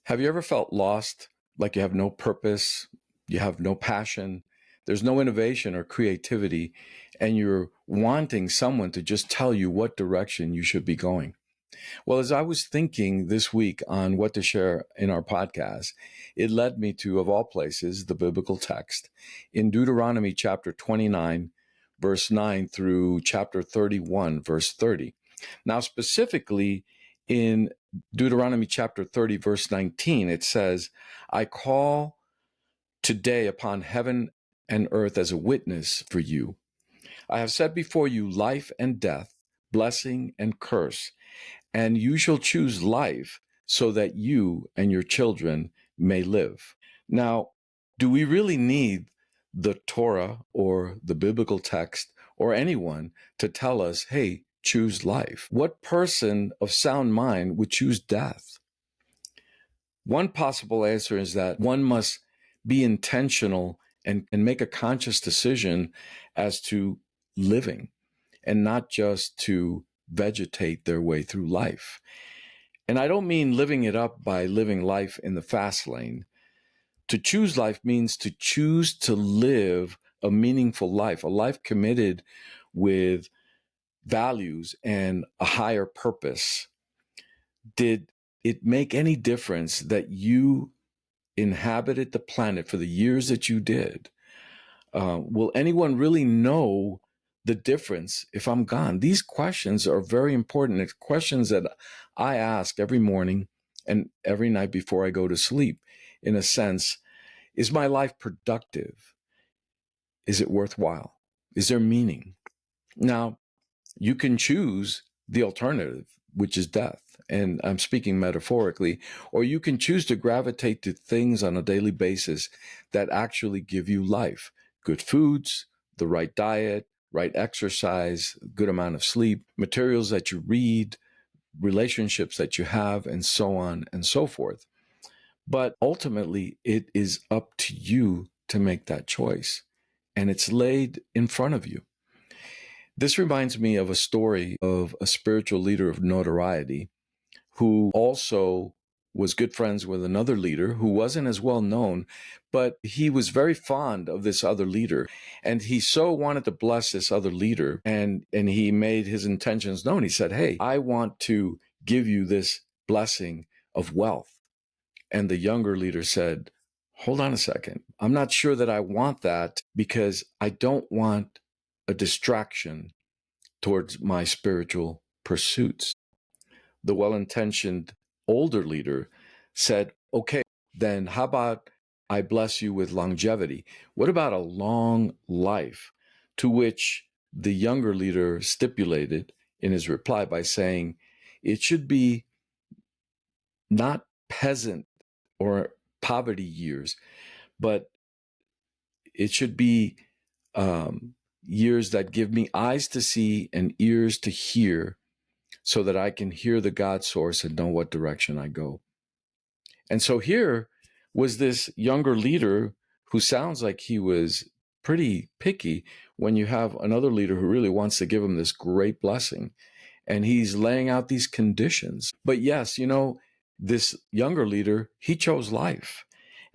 Have you ever felt lost, like you have no purpose, you have no passion, there's no innovation or creativity, and you're wanting someone to just tell you what direction you should be going? Well, as I was thinking this week on what to share in our podcast, it led me to, of all places, the biblical text in Deuteronomy chapter 29, verse 9 through chapter 31, verse 30. Now, specifically in Deuteronomy chapter 30, verse 19, it says, I call today upon heaven and earth as a witness for you. I have set before you life and death, blessing and curse, and you shall choose life so that you and your children may live. Now, do we really need the Torah or the biblical text or anyone to tell us, hey, choose life? What person of sound mind would choose death? One possible answer is that one must be intentional and make a conscious decision as to living and not just to vegetate their way through life. And I don't mean living it up by living life in the fast lane. To choose life means to choose to live a meaningful life, a life committed with values and a higher purpose. Did it make any difference that you inhabited the planet for the years that you did? Will anyone really know the difference if I'm gone? These questions are very important. It's questions that I ask every morning and every night before I go to sleep. In a sense, is my life productive? Is it worthwhile? Is there meaning? Now, you can choose the alternative, which is death. And I'm speaking metaphorically, or you can choose to gravitate to things on a daily basis that actually give you life. Good foods, the right diet, right exercise, good amount of sleep, materials that you read, relationships that you have, and so on and so forth. But ultimately, it is up to you to make that choice. And it's laid in front of you. This reminds me of a story of a spiritual leader of notoriety who also was good friends with another leader who wasn't as well known, but he was very fond of this other leader. And he so wanted to bless this other leader, and he made his intentions known. He said, hey, I want to give you this blessing of wealth. And the younger leader said, hold on a second. I'm not sure that I want that because I don't want a distraction towards my spiritual pursuits. The well-intentioned older leader said, okay, then how about I bless you with longevity? What about a long life? To which the younger leader stipulated in his reply by saying, it should be not peasant or poverty years, but it should be years that give me eyes to see and ears to hear so that I can hear the God source and know what direction I go. And so here was this younger leader who sounds like he was pretty picky when you have another leader who really wants to give him this great blessing. And he's laying out these conditions. But yes, this younger leader, he chose life.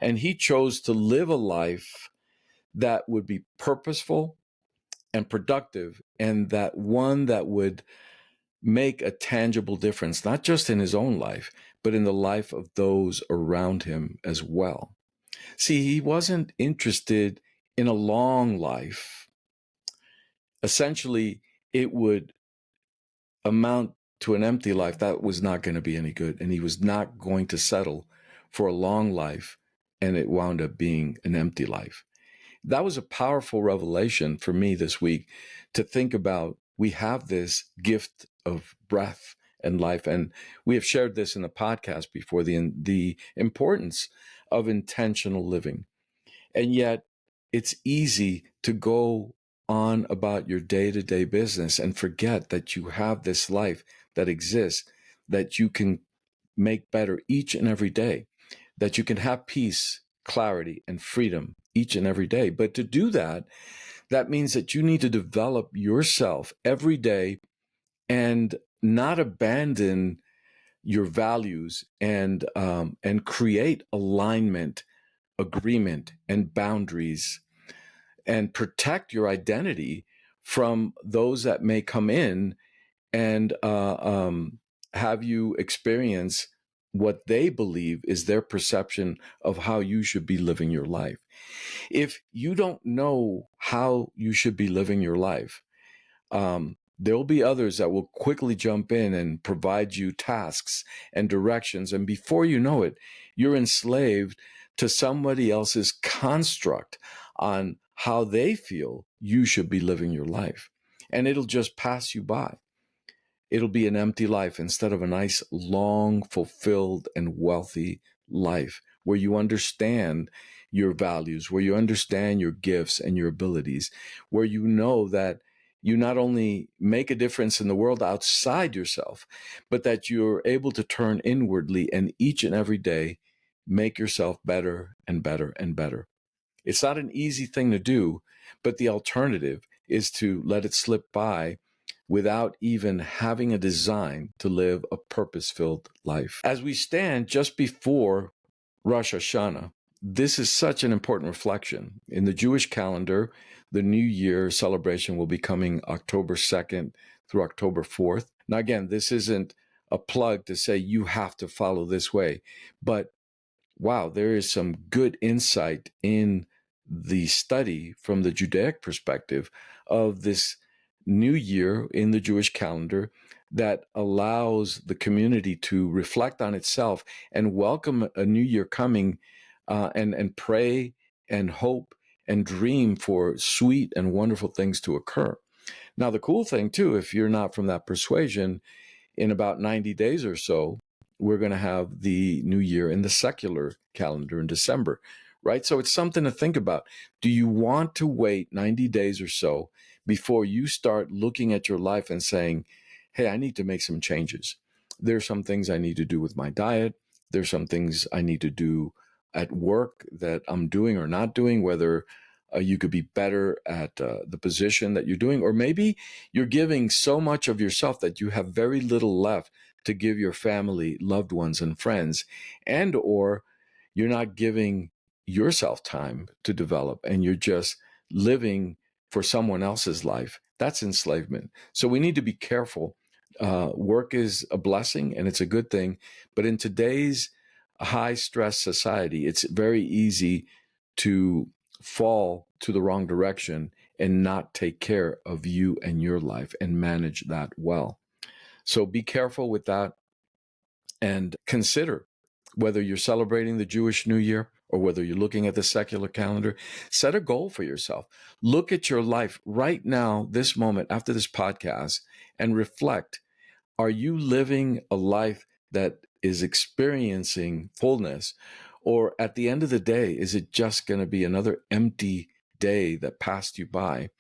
And he chose to live a life that would be purposeful and productive, and that one that would make a tangible difference, not just in his own life, but in the life of those around him as well. See, he wasn't interested in a long life. Essentially, it would amount to an empty life that was not going to be any good. And he was not going to settle for a long life, and it wound up being an empty life. That was a powerful revelation for me this week to think about. We have this gift of breath and life, and we have shared this in the podcast before, the importance of intentional living. And yet it's easy to go on about your day-to-day business and forget that you have this life that exists, that you can make better each and every day, that you can have peace, clarity, and freedom each and every day. But to do that, that means that you need to develop yourself every day and not abandon your values and create alignment, agreement, and boundaries, and protect your identity from those that may come in and have you experience what they believe is their perception of how you should be living your life. If you don't know how you should be living your life, there will be others that will quickly jump in and provide you tasks and directions. And before you know it, you're enslaved to somebody else's construct on how they feel you should be living your life. And it'll just pass you by. It'll be an empty life instead of a nice, long, fulfilled, and wealthy life where you understand your values, where you understand your gifts and your abilities, where you know that you not only make a difference in the world outside yourself, but that you're able to turn inwardly and each and every day make yourself better and better and better. It's not an easy thing to do, but the alternative is to let it slip by without even having a design to live a purpose-filled life. As we stand just before Rosh Hashanah, this is such an important reflection. In the Jewish calendar, the New Year celebration will be coming October 2nd through October 4th. Now, again, this isn't a plug to say you have to follow this way, but wow, there is some good insight in the study from the Judaic perspective of this new year in the Jewish calendar that allows the community to reflect on itself and welcome a new year coming, and pray and hope and dream for sweet and wonderful things to occur. Now, the cool thing too, if you're not from that persuasion, in about 90 days or so, we're going to have the new year in the secular calendar in December, right? So it's something to think about. Do you want to wait 90 days or so before you start looking at your life and saying, hey, I need to make some changes? There's some things I need to do with my diet. There's some things I need to do at work that I'm doing or not doing, whether you could be better at the position that you're doing, or maybe you're giving so much of yourself that you have very little left to give your family, loved ones, and friends, and or you're not giving yourself time to develop and you're just living for someone else's life. That's enslavement. So we need to be careful. Work is a blessing and it's a good thing, but in today's high stress society, it's very easy to fall to the wrong direction and not take care of you and your life and manage that well. So be careful with that and consider whether you're celebrating the Jewish New Year or whether you're looking at the secular calendar. Set a goal for yourself. Look at your life right now, this moment after this podcast, and reflect. Are you living a life that is experiencing fullness? Or at the end of the day, is it just going to be another empty day that passed you by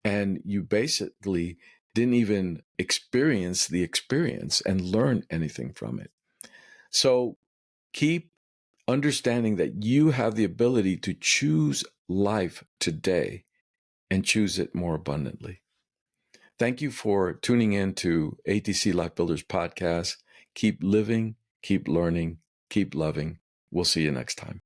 and you basically didn't even experience the experience and learn anything from it? So keep understanding that you have the ability to choose life today and choose it more abundantly. Thank you for tuning in to ATC Life Builders Podcast. Keep living, keep learning, keep loving. We'll see you next time.